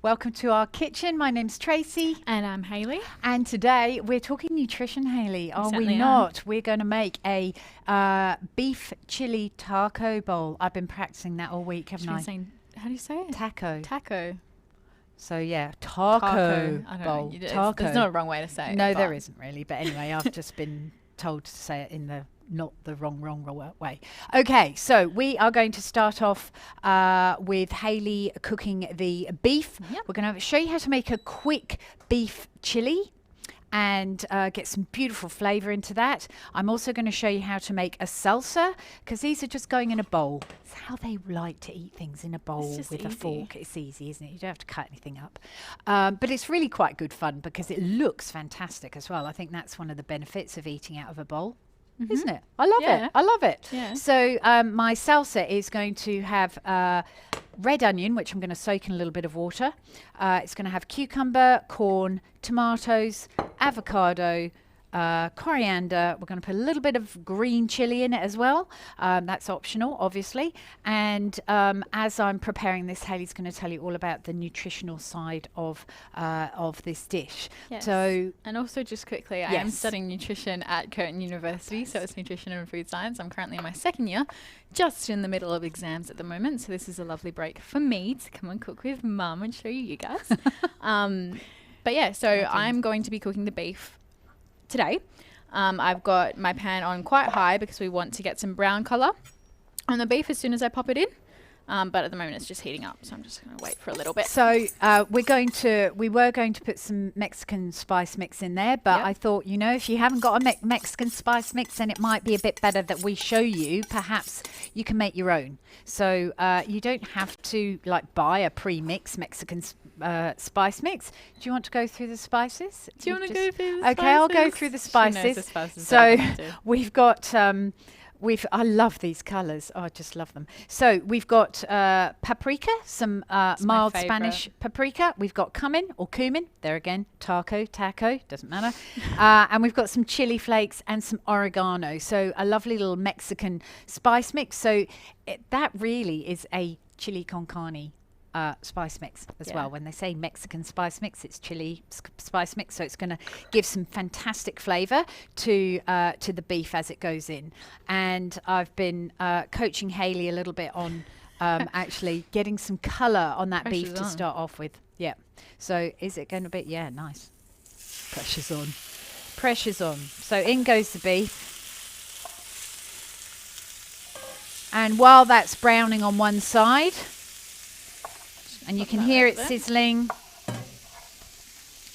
Welcome to our kitchen. My name's Tracy. And I'm Hayley. And today we're talking nutrition, Hayley. Are we certainly not? We're going to make a beef chili taco bowl. I've been practicing that all week, haven't I? How do you say it? Taco. Taco. So yeah, taco I don't bowl. know. Taco. There's not a wrong way to say it. No, there isn't really. But anyway, I've just been told to say it in the not the wrong way. Okay, so we are going to start off with Hayley cooking the beef. Yep. We're going to show you how to make a quick beef chili and get some beautiful flavour into that. I'm also going to show you how to make a salsa, because these are just going in a bowl. It's how they like to eat things, in a bowl with a fork. It's easy, isn't it? You don't have to cut anything up. But it's really quite good fun because it looks fantastic as well. I think that's one of the benefits of eating out of a bowl. Isn't it? I love it. I love it. Yeah. So my salsa is going to have red onion, which I'm going to soak in a little bit of water. It's going to have cucumber, corn, tomatoes, avocado, coriander. We're going to put a little bit of green chili in it as well. That's optional, obviously. And as I'm preparing this, Hayley's going to tell you all about the nutritional side of this dish. Yes. So, and also just quickly, I am studying nutrition at Curtin University, so it's nutrition and food science. I'm currently in my second year, just in the middle of exams at the moment. So this is a lovely break for me to come and cook with Mum and show you guys. But yeah, so I'm going to be cooking the beef today. I've got my pan on quite high because we want to get some brown colour on the beef as soon as I pop it in. But at the moment it's just heating up, so I'm just going to wait for a little bit. So we were going to put some Mexican spice mix in there, but I thought, if you haven't got a Mexican spice mix, then it might be a bit better that we show you. Perhaps you can make your own. So you don't have to buy a pre-mix Mexican spice mix. Do you want to go through the spices? Do you want to go through the spices? Okay, I'll go through the spices. She knows the spices. So we've got... I love these colours. Oh, I just love them. So we've got paprika, some mild Spanish paprika. We've got cumin. There again, taco, doesn't matter. And we've got some chili flakes and some oregano. So a lovely little Mexican spice mix. So that really is a chili con carne spice mix as well. When they say Mexican spice mix, it's chili spice mix, so it's going to give some fantastic flavour to the beef as it goes in. And I've been coaching Hayley a little bit on actually getting some colour on that beef to start off with. Yeah. So is it going to be? Yeah, nice. Pressure's on. So in goes the beef. And while that's browning on one side, and you can hear it sizzling.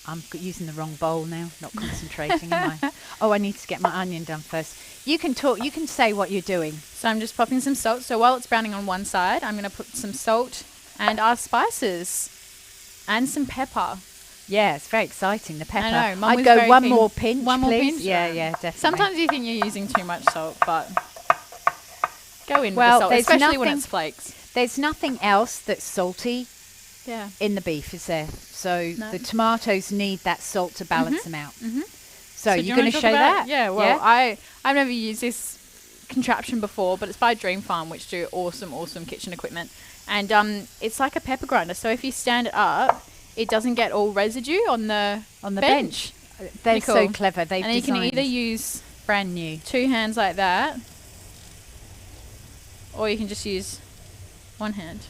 I'm using the wrong bowl now, not concentrating, am I? Oh, I need to get my onion done first. You can talk, you can say what you're doing. So I'm just popping some salt. So while it's browning on one side, I'm going to put some salt and our spices and some pepper. Yeah, it's very exciting, the pepper. I know. I'd go one more pinch, One more please. pinch? Yeah, definitely. Sometimes you think you're using too much salt, but go in with the salt, especially when it's flakes. There's nothing else that's salty in the beef, is there? So the tomatoes need that salt to balance them out. So you're going to show that? Yeah, well, I've never used this contraption before, but it's by Dream Farm, which do awesome kitchen equipment. And it's like a pepper grinder. So if you stand it up, it doesn't get all residue on the bench. They're so clever. They've and you can either use brand new 2 hands like that, or you can just use 1 hand.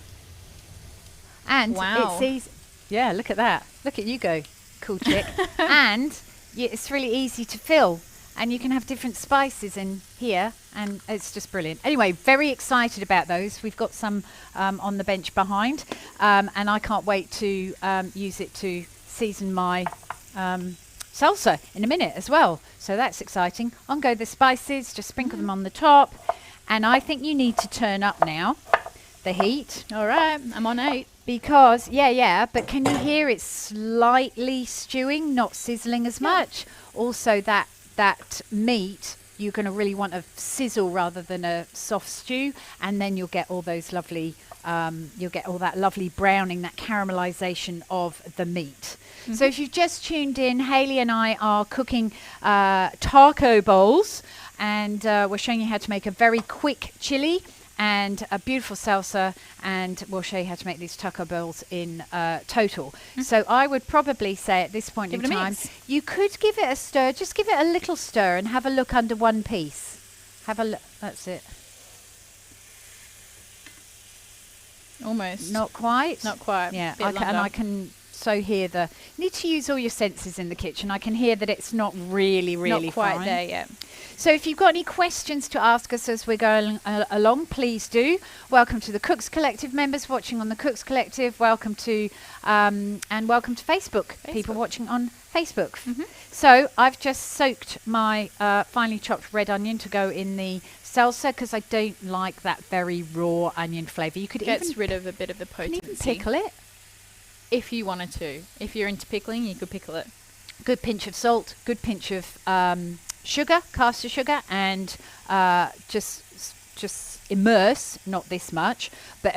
And it's easy. Yeah, look at that. Look at you go. Cool chick. And it's really easy to fill. And you can have different spices in here. And it's just brilliant. Anyway, very excited about those. We've got some on the bench behind. And I can't wait to use it to season my salsa in a minute as well. So that's exciting. On go the spices. Just sprinkle them on the top. And I think you need to turn up now the heat. All right. I'm on 8. Because, but can you hear it slightly stewing, not sizzling as much? Also, that meat, you're going to really want a sizzle rather than a soft stew, and then you'll get all those lovely, all that lovely browning, that caramelization of the meat. So if you've just tuned in, Hayley and I are cooking taco bowls, and we're showing you how to make a very quick chili. and a beautiful salsa, and we'll show you how to make these taco bowls in total. So I would probably say at this point in time, you could give it a stir, just give it a little stir and have a look under one piece. Have a look, that's it. Almost. Not quite? Not quite. Yeah, I can so hear you need to use all your senses in the kitchen. I can hear that it's not really not quite fine. there yet. So if you've got any questions to ask us as we're going along, please do. Welcome to the Cooks Collective members watching on the Cooks Collective. Welcome to and welcome to Facebook. People watching on Facebook. So I've just soaked my finely chopped red onion to go in the salsa because I don't like that very raw onion flavour. You could Gets rid of a bit of the potency. Even pickle it. If you wanted to. If you're into pickling, you could pickle it. Good pinch of salt, good pinch of sugar, caster sugar, and just immerse, not this much, but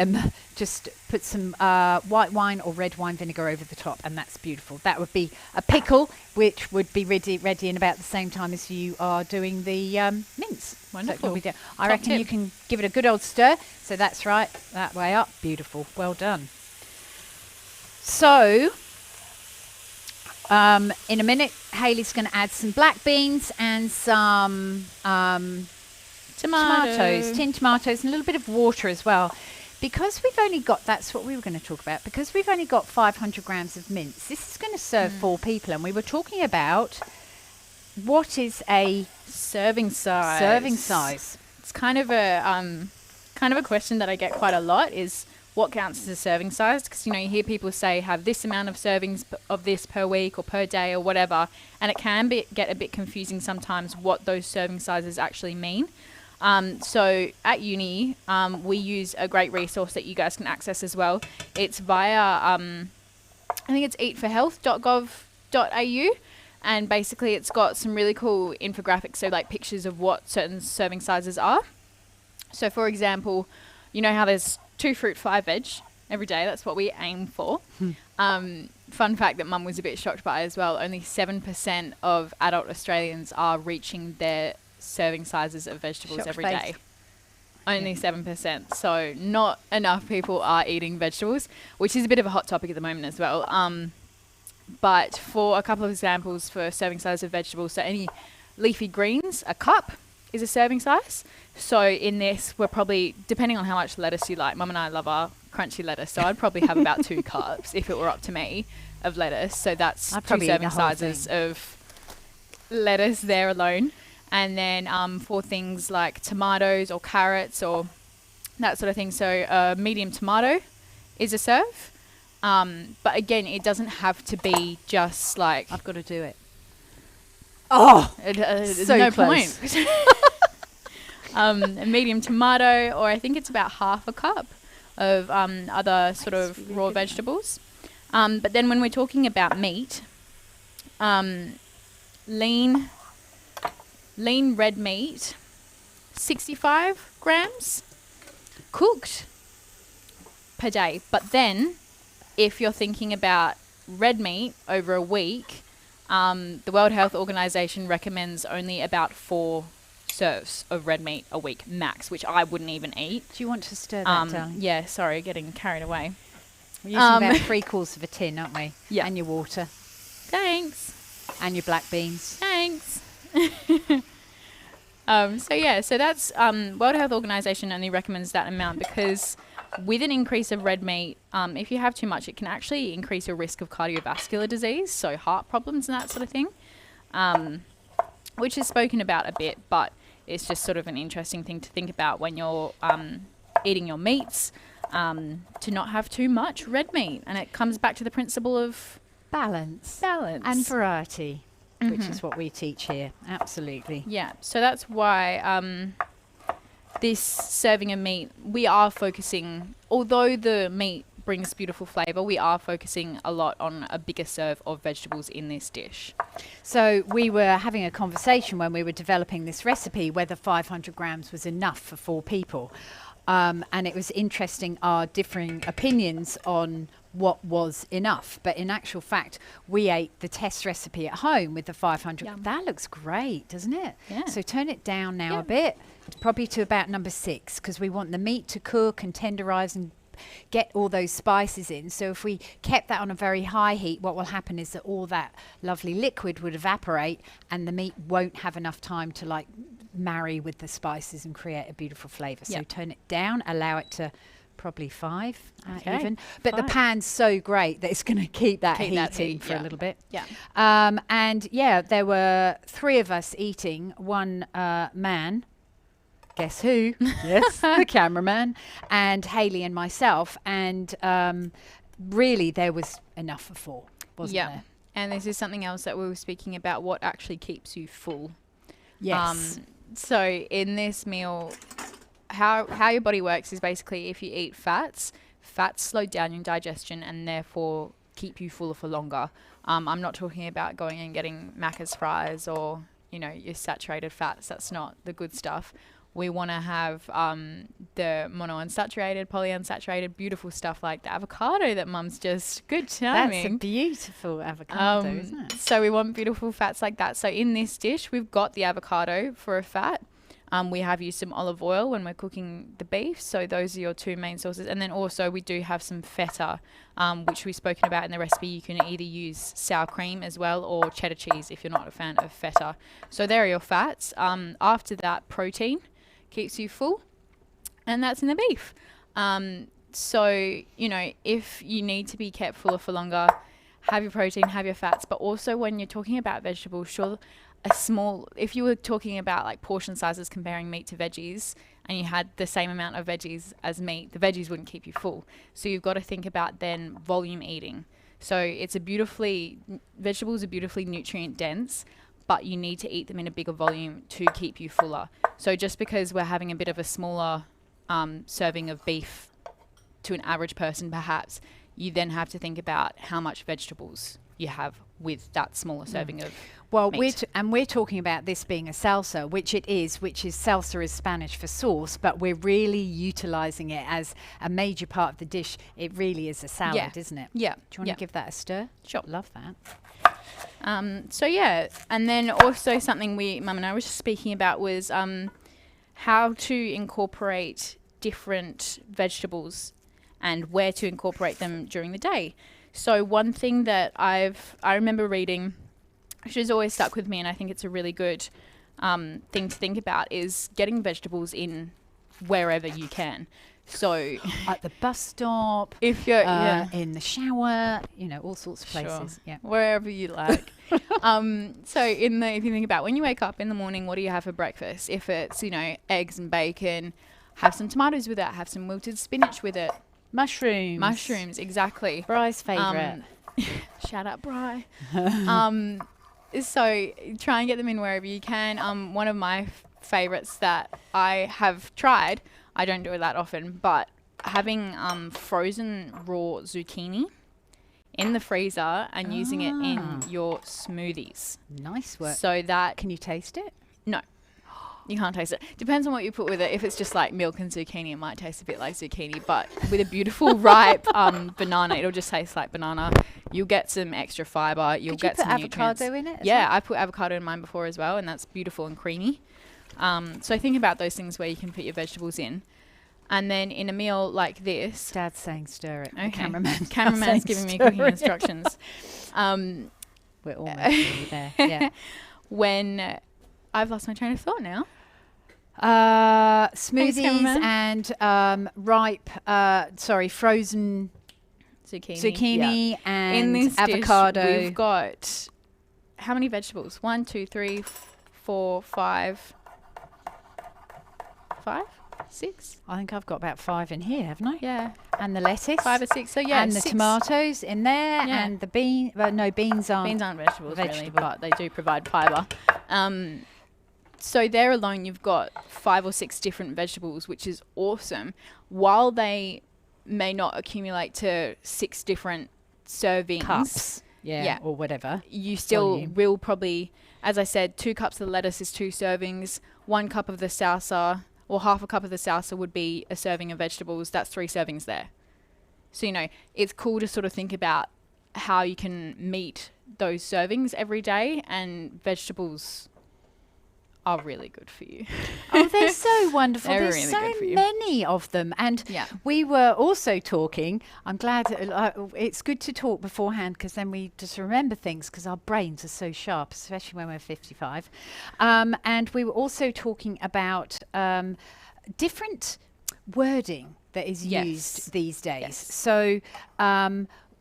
just put some white wine or red wine vinegar over the top, and that's beautiful. That would be a pickle, which would be ready in about the same time as you are doing the mince. Wonderful. So I reckon you can give it a good old stir. So that's right, that way up. Beautiful. Well done. So, in a minute, Hayley's going to add some black beans and some tomatoes, tinned tomatoes, and a little bit of water as well. Because we've only got, that's what we were going to talk about, because we've only got 500 grams of mince, this is going to serve 4 people. And we were talking about what is a serving size. Serving size. It's kind of a question that I get quite a lot is, what counts as a serving size? Because, you hear people say have this amount of servings of this per week or per day or whatever, and it can get a bit confusing sometimes what those serving sizes actually mean. So at uni, we use a great resource that you guys can access as well. It's via, I think it's eatforhealth.gov.au, and basically it's got some really cool infographics, so like pictures of what certain serving sizes are. So for example, you know how there's 2 fruit, 5 veg every day. That's what we aim for. Fun fact that Mum was a bit shocked by as well. Only 7% of adult Australians are reaching their serving sizes of vegetables every day. Only 7%. So not enough people are eating vegetables, which is a bit of a hot topic at the moment as well. But for a couple of examples for serving size of vegetables, so any leafy greens, a cup is a serving size. So in this, we're probably, depending on how much lettuce you like, Mum and I love our crunchy lettuce, so I'd probably have about 2 cups if it were up to me of lettuce. So that's 2 serving sizes of lettuce there alone. And then for things like tomatoes or carrots or that sort of thing, so a medium tomato is a serve. But again, it doesn't have to be just like... I've got to do it. Oh, there's so no close. point. A medium tomato, or I think it's about half a cup of other sort of really raw vegetables. But then when we're talking about meat, lean red meat, 65 grams cooked per day. But then if you're thinking about red meat over a week, the World Health Organization recommends only about 4 serves of red meat a week max, which I wouldn't even eat. Do you want to stir that, darling? Yeah, sorry, getting carried away. We're using about 3/4 of a tin, aren't we? Yeah. And your water. Thanks. And your black beans. Thanks. So that's World Health Organization only recommends that amount because with an increase of red meat, if you have too much, it can actually increase your risk of cardiovascular disease, so heart problems and that sort of thing, which is spoken about a bit, but it's just sort of an interesting thing to think about when you're eating your meats, to not have too much red meat. And it comes back to the principle of balance and variety, which is what we teach here. Absolutely. Yeah, so that's why this serving of meat, we are focusing, although the meat brings beautiful flavour, we are focusing a lot on a bigger serve of vegetables in this dish. So we were having a conversation when we were developing this recipe whether 500 grams was enough for 4 people. And it was interesting our differing opinions on what was enough. But in actual fact, we ate the test recipe at home with the 500. Yum. That looks great, doesn't it? Yeah. So turn it down now a bit, probably to about number 6, because we want the meat to cook and tenderize and get all those spices in. So if we kept that on a very high heat, what will happen is that all that lovely liquid would evaporate and the meat won't have enough time to like marry with the spices and create a beautiful flavor. So turn it down, allow it to probably 5 even. But the pan's so great that it's going to keep that heat in for a little bit. Yeah. And there were 3 of us eating, one man. Guess who? Yes, the cameraman, and Hayley and myself. And really, there was enough for 4, wasn't there? And this is something else that we were speaking about, what actually keeps you full. Yes. So in this meal, how your body works is basically if you eat fats slow down your digestion and therefore keep you fuller for longer. I'm not talking about going and getting Macca's fries or, your saturated fats. That's not the good stuff. We want to have the monounsaturated, polyunsaturated, beautiful stuff like the avocado that Mum's just good timing. That's a beautiful avocado, isn't it? So we want beautiful fats like that. So in this dish, we've got the avocado for a fat. We have used some olive oil when we're cooking the beef. So those are your 2 main sources. And then also we do have some feta, which we've spoken about in the recipe. You can either use sour cream as well or cheddar cheese if you're not a fan of feta. So there are your fats. After that, protein keeps you full, and that's in the beef. So, if you need to be kept fuller for longer, have your protein, have your fats, but also when you're talking about vegetables, sure, if you were talking about like portion sizes comparing meat to veggies and you had the same amount of veggies as meat, the veggies wouldn't keep you full. So you've got to think about then volume eating. So vegetables are beautifully nutrient dense, but you need to eat them in a bigger volume to keep you fuller. So just because we're having a bit of a smaller serving of beef to an average person, perhaps, you then have to think about how much vegetables you have with that smaller serving of meat. We're talking about this being a salsa, which is salsa is Spanish for sauce, but we're really utilizing it as a major part of the dish. It really is a salad, isn't it? Yeah. Do you want to give that a stir? Sure. Love that. And then also something Mum and I were just speaking about was how to incorporate different vegetables and where to incorporate them during the day. So one thing that I remember reading, which has always stuck with me, and I think it's a really good thing to think about, is getting vegetables in wherever you can. So at the bus stop, if you're in the shower, all sorts of places. Sure. Yeah, wherever you like. So if you think about when you wake up in the morning, what do you have for breakfast? If it's eggs and bacon, have some tomatoes with it, have some wilted spinach with it. Mushrooms, exactly. Bry's favourite. Shout out, Bry. So try and get them in wherever you can. One of my favourites that I have tried, I don't do it that often, but having frozen raw zucchini in the freezer and using it in your smoothies. Nice work. So that... Can you taste it? No. You can't taste it. Depends on what you put with it. If it's just like milk and zucchini, it might taste a bit like zucchini. But with a beautiful ripe banana, it'll just taste like banana. You'll get some extra fiber. You'll get some nutrients. Could you put avocado in it? Yeah, I put avocado in mine before as well, and that's beautiful and creamy. So think about those things where you can put your vegetables in. And then in a meal like this... Dad's saying stir it. Okay. Cameraman's giving me cooking instructions. We're almost there. Yeah. When... I've lost my train of thought now. Smoothies and frozen zucchini and in this avocado. Dish, we've got how many vegetables? 1, 2, 3, 4, 5, 6. I think I've got about 5 in here, haven't I? Yeah. And the lettuce. 5 or 6. So yeah, and the tomatoes in there, and the beans. Well, no, beans aren't vegetables, really, but they do provide fibre. So there alone, you've got 5 or 6 different vegetables, which is awesome. While they may not accumulate to 6 different servings, cups, or whatever, you still will probably, as I said, 2 cups of lettuce is 2 servings. 1 cup of the salsa, or half a cup of the salsa would be a serving of vegetables. That's 3 servings there. So, you know, it's cool to sort of think about how you can meet those servings every day, and vegetables are really good for you. Oh, they're so wonderful. They're There's really so good for you. many of them. And we were also talking, I'm glad, it's good to talk beforehand because then we just remember things because our brains are so sharp, especially when we're 55. And we were also talking about different wording that is used these days. Yes. So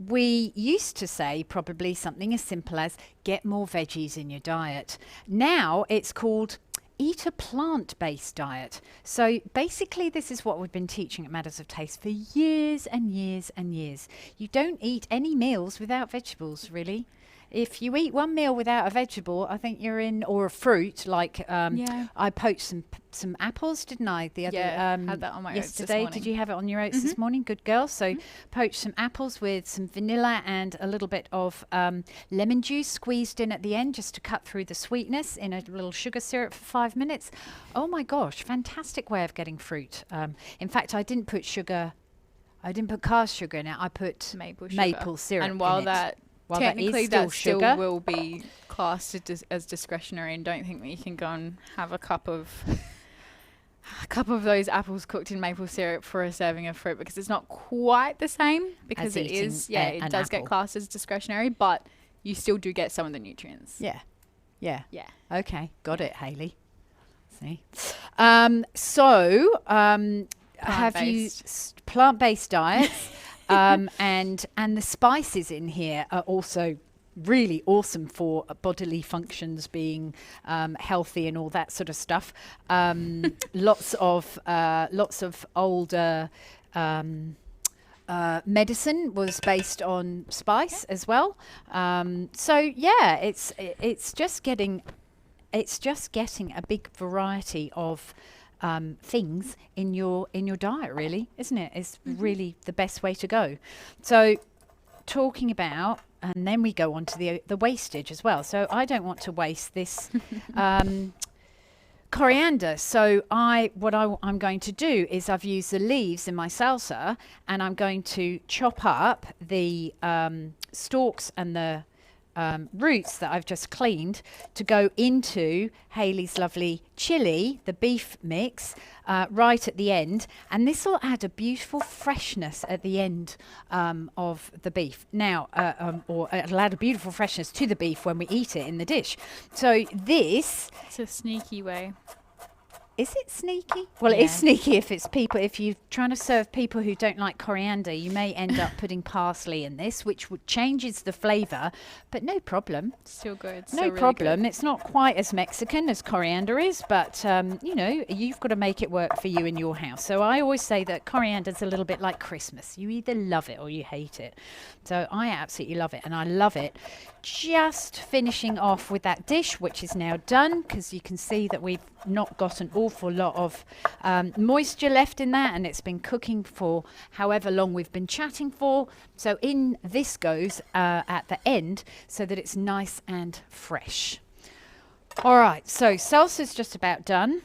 we used to say probably something as simple as get more veggies in your diet. Now it's called eat a plant-based diet. So basically this is what we've been teaching at Matters of Taste for years and years and years. You don't eat any meals without vegetables, really. If you eat one meal without a vegetable, I think you're in, or a fruit, like I poached some apples, didn't I? The other had that on my yesterday. Oats this Did you have it on your oats this morning? Good girl. So poached some apples with some vanilla and a little bit of lemon juice squeezed in at the end, just to cut through the sweetness in a little sugar syrup for 5 minutes. Oh my gosh, fantastic way of getting fruit. In fact, I didn't put caster sugar in it. I put maple syrup. And while that technically that still sugar, will be classed as discretionary, and don't think that you can go and have a cup of those apples cooked in maple syrup for a serving of fruit, because it's not quite the same, because it is it does get classed as discretionary, but you still do get some of the nutrients. Yeah. Okay, got it, Hayley. See. Have you plant-based diets? And the spices in here are also really awesome for bodily functions, being healthy and all that sort of stuff. Lots of older medicine was based on spice as well. It's just getting a big variety of things in your diet, really, isn't it? It's really the best way to go. So talking about, and then we go on to the wastage as well. So I don't want to waste this coriander. So I'm going to do is I've used the leaves in my salsa, and I'm going to chop up the stalks and the roots that I've just cleaned to go into Hayley's lovely chili, the beef mix, right at the end, and this will add a beautiful freshness at the end of the beef. Now, or it'll add a beautiful freshness to the beef when we eat it in the dish. So this, it's a sneaky way. Is it sneaky? Well, it is sneaky if you're trying to serve people who don't like coriander, you may end up putting parsley in this, which changes the flavour, but no problem. Still good. No problem. It's not quite as Mexican as coriander is, but, you've got to make it work for you in your house. So I always say that coriander's a little bit like Christmas. You either love it or you hate it. So I absolutely love it, and I love it. Just finishing off with that dish, which is now done, because you can see that we've not got an awful lot of moisture left in that, and it's been cooking for however long we've been chatting for. So in this goes at the end, so that it's nice and fresh. All right, so salsa's just about done.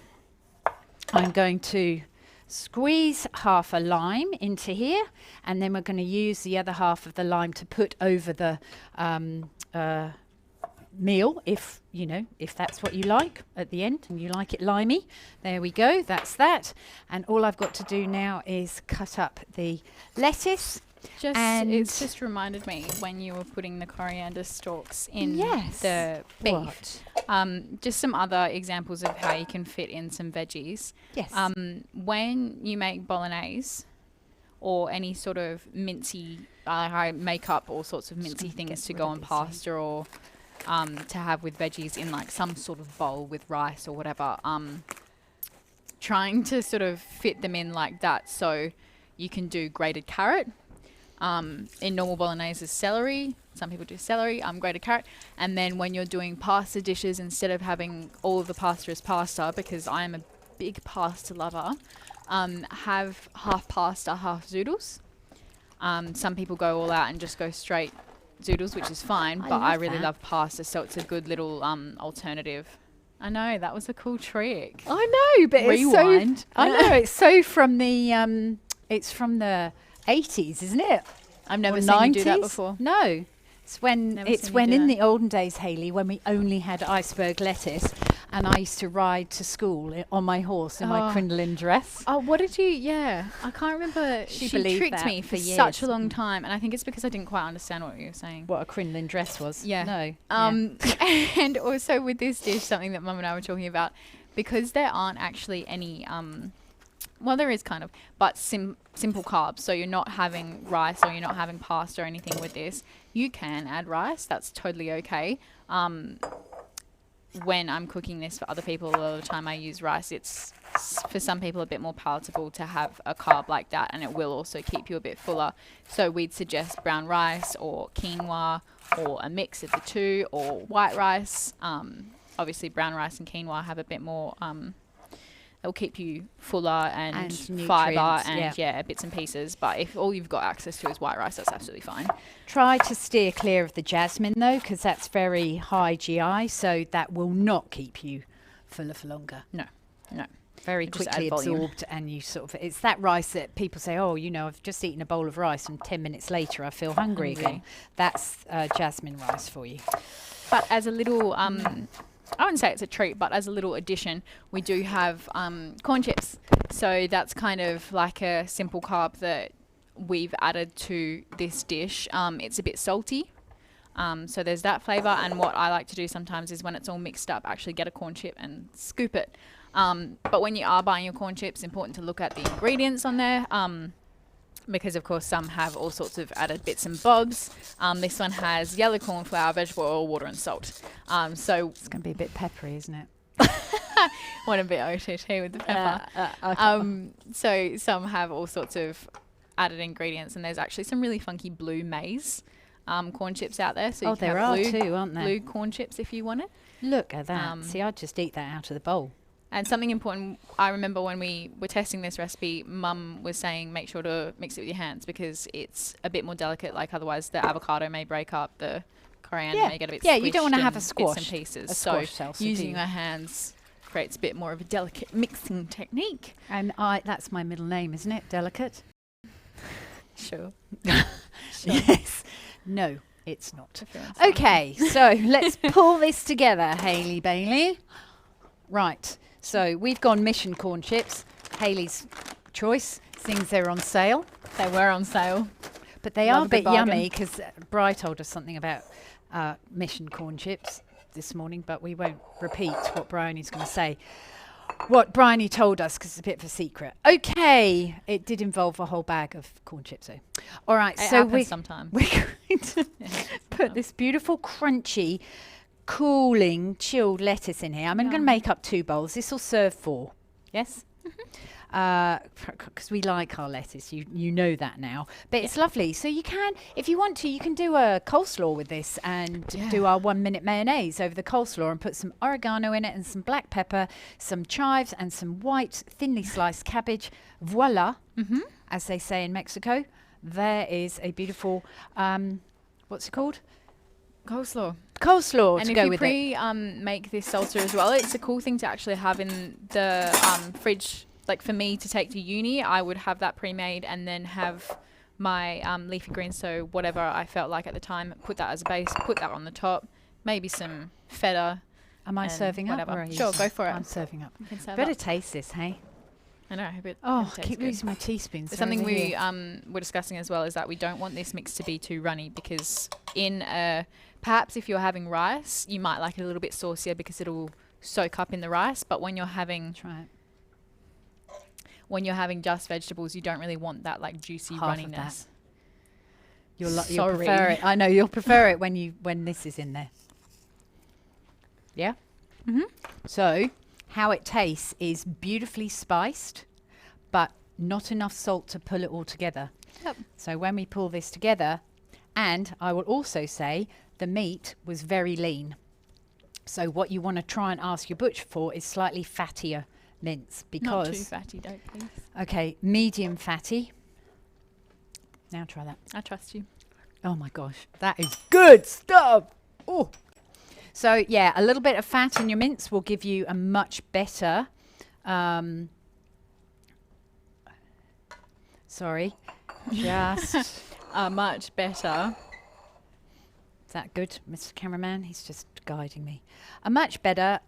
I'm going to squeeze half a lime into here, and then we're going to use the other half of the lime to put over the meal, if that's what you like at the end and you like it limey. There we go, that's that. And all I've got to do now is cut up the lettuce. It's just reminded me when you were putting the coriander stalks in the beef. Just some other examples of how you can fit in some veggies. Yes. When you make bolognese or any sort of mincy, I make up all sorts of mincy things to go on pasta or to have with veggies in like some sort of bowl with rice or whatever. Trying to sort of fit them in like that, so you can do grated carrot. In normal bolognese is celery. Some people do celery, grated carrot. And then when you're doing pasta dishes, instead of having all of the pasta as pasta, because I am a big pasta lover, have half pasta, half zoodles. Some people go all out and just go straight zoodles, which is fine, but I really love pasta, so it's a good little alternative. I know, that was a cool trick. I know, but Rewind. I know, it's so from the 80s, isn't it? I've never Or seen you do that 90s? before. No. It's when Never seen you in do the olden days, Hayley, when we only had iceberg lettuce, and I used to ride to school on my horse in my crinoline dress. Oh, what did you? Yeah, I can't remember. She She believed tricked that me for for such a years. long time, and I think it's because I didn't quite understand what you were saying. What a crinoline dress was. Yeah. No. And also with this dish, something that Mum and I were talking about, because there aren't actually any well, there is kind of, but simple carbs. So you're not having rice or you're not having pasta or anything with this. You can add rice. That's totally okay. When I'm cooking this for other people, a lot of the time I use rice. It's for some people a bit more palatable to have a carb like that, and it will also keep you a bit fuller. So we'd suggest brown rice or quinoa or a mix of the two, or white rice. Obviously brown rice and quinoa have a bit more it'll keep you fuller and fiber and bits and pieces. But if all you've got access to is white rice, that's absolutely fine. Try to steer clear of the jasmine though, because that's very high GI, so that will not keep you fuller for longer. No. Very Just quickly add volume. absorbed, and you sort of, it's that rice that people say, oh, you know, I've just eaten a bowl of rice and 10 minutes later I feel hungry again. That's jasmine rice for you. But as a little I wouldn't say it's a treat, but as a little addition, we do have corn chips. So that's kind of like a simple carb that we've added to this dish. It's a bit salty. So there's that flavour. And what I like to do sometimes is when it's all mixed up, actually get a corn chip and scoop it. But when you are buying your corn chips, it's important to look at the ingredients on there. Because of course some have all sorts of added bits and bobs. This one has yellow corn flour, vegetable oil, water and salt. So It's going to be a bit peppery, isn't it? want a bit OTT with the pepper. So some have all sorts of added ingredients, and there's actually some really funky blue maize corn chips out there. So you can there have are blue, too, aren't there? blue corn chips if you want it. Look at that. See, I'd just eat that out of the bowl. And something important, I remember when we were testing this recipe, Mum was saying make sure to mix it with your hands because it's a bit more delicate. Like otherwise the avocado may break up, the coriander may get a bit you don't want to have a bits squash. and pieces. So using your hands creates a bit more of a delicate mixing technique. And that's my middle name, isn't it? Delicate? Sure. Yes. No, it's not. Okay, so let's pull this together, Hayley Bailey. Right. So we've gone mission corn chips. Hayley's choice. Things they're on sale. They were on sale. But they are a bit yummy because Bri told us something about mission corn chips this morning, but we won't repeat what Bryony's going to say. What Bryony told us, because it's a bit of a secret. Okay, it did involve a whole bag of corn chips though. All right, It so happens sometimes. we're going to put this beautiful crunchy cooling chilled lettuce in here. I'm going to make up 2 bowls. This will serve 4. Yes? Because we like our lettuce. You know that now. But it's lovely. So you can, if you want to, you can do a coleslaw with this and do our 1-minute mayonnaise over the coleslaw and put some oregano in it and some black pepper, some chives and some white thinly sliced cabbage. Voila, as they say in Mexico. There is a beautiful, what's it called? Coleslaw. Coleslaw And to if go you with it. make this salsa as well, it's a cool thing to actually have in the fridge. Like for me to take to uni, I would have that pre-made and then have my leafy greens, so whatever I felt like at the time, put that as a base, put that on the top, maybe some feta. Am I serving whatever. up? Or are you Sure, go for it. I'm serving up. You can serve Better up. taste this, hey? I know. I hope it I tastes keep good. losing my teaspoons. But something we were discussing as well is that we don't want this mix to be too runny because perhaps if you're having rice, you might like it a little bit saucier because it'll soak up in the rice. But when you're having just vegetables, you don't really want that like juicy Half runniness. You'll prefer it. I know you'll prefer it when this is in there. Yeah. So how it tastes is beautifully spiced, but not enough salt to pull it all together. Yep. So when we pull this together, and I will also say the meat was very lean. So what you want to try and ask your butcher for is slightly fattier mince, because not too fatty, don't please. Okay, medium fatty. Now try that. I trust you. Oh my gosh, that is good stuff. Oh. So yeah, a little bit of fat in your mince will give you a much better Just. Much better. Is that good, Mr. Cameraman? He's just guiding me. A much better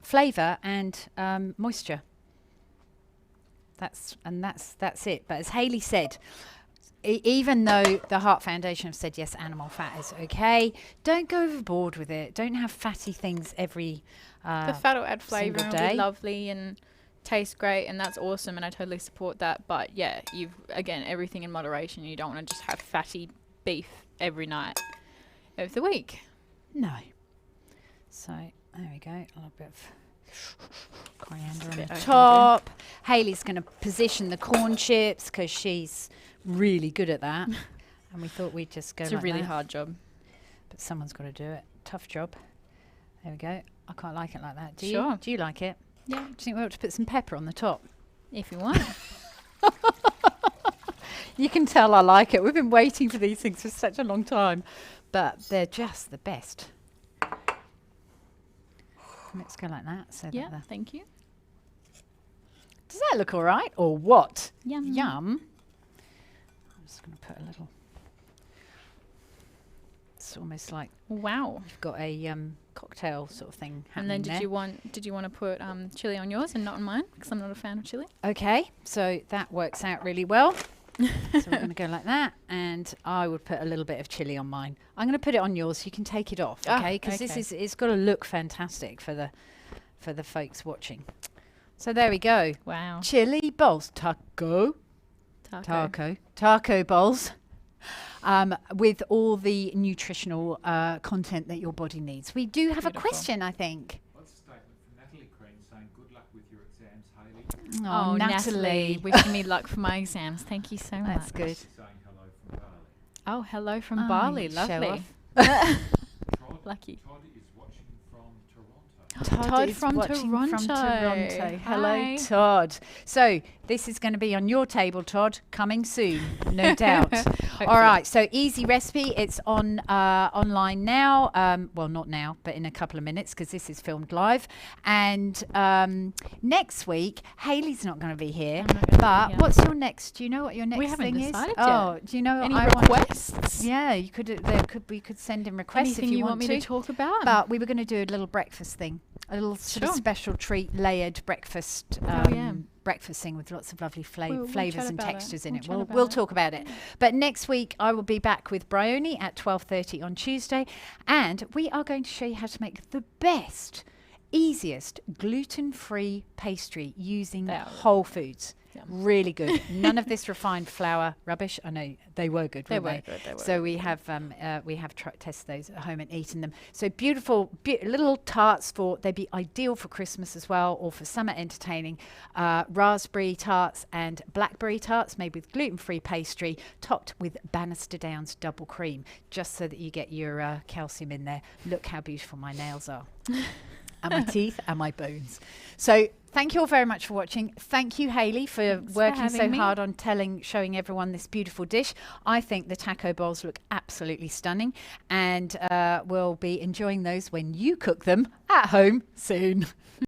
flavour and moisture. That's it. But as Hayley said, even though the Heart Foundation have said yes, animal fat is okay, don't go overboard with it. Don't have fatty things every the fat will add flavour and day. will be lovely and taste great, and that's awesome, and I totally support that. But yeah, you've again everything in moderation. You don't want to just have fatty beef every night of the week. No. So there we go. A little bit of coriander on the top. Hayley's going to position the corn chips because she's really good at that. And we thought we'd just go It's like a really that. hard job. But someone's got to do it. Tough job. There we go. I quite like it like that. Do Sure. you? Do you like it? Yeah. Do you think we ought to put some pepper on the top? If you want. You can tell I like it. We've been waiting for these things for such a long time. But they're just the best. Let's go like that. So Yeah, that thank you. does that look all right? Or what? Yum. Yum. I'm just going to put a little. It's almost like Wow. you've got a cocktail sort of thing And happening then did you want to put chili on yours and not on mine? Because I'm not a fan of chili. Okay, so that works out really well. So we're going to go like that, and I would put a little bit of chili on mine. I'm going to put it on yours. So you can take it off, okay? Because it's got to look fantastic for the folks watching. So there we go. Wow. Chili bowls, taco bowls, with all the nutritional content that your body needs. We do have Beautiful. a question, I think. What's the statement from Natalie Crane saying good luck with your exams, Hayley? Oh, Natalie, wishing me luck for my exams. Thank you so much. That's good. She's saying hello from Bali. Oh, hello from Oh, Bali. you show Lovely. Todd, Lucky. Todd is watching from Toronto. Todd is from watching Toronto. from Toronto. Hello, Hi. Todd. So this is going to be on your table, Todd, coming soon, no doubt. All right, so easy recipe. It's on online now. Well, not now, but in a couple of minutes because this is filmed live. And next week, Hayley's not going to be here. I'm not gonna be But here. what's your next? Do you know what your next We haven't thing decided is? yet. Oh, do you know? Any I requests? Yeah, you could. We could send in requests Anything if you you want me to talk about? But we were going to do a little breakfast thing, a little sort of Sure. special treat, layered breakfast. Yeah. Breakfast thing with lots of lovely We'll flavours chat and about it. textures in We'll it. chat about We'll it. talk about it. But next week I will be back with Bryony at 12:30 on Tuesday, and we are going to show you how to make the best, easiest gluten-free pastry using They are whole foods. Yum. Really good. None of this refined flour rubbish. I know they were good. They weren't were good. They were So we have tested those at home and eaten them. So beautiful little tarts they'd be ideal for Christmas as well, or for summer entertaining. Raspberry tarts and blackberry tarts made with gluten-free pastry, topped with Bannister Downs double cream, just so that you get your calcium in there. Look how beautiful my nails are. And my teeth and my bones. So thank you all very much for watching. Thank you, Hayley, for Thanks for working so having me. hard on showing everyone this beautiful dish. I think the taco bowls look absolutely stunning, and we'll be enjoying those when you cook them at home soon.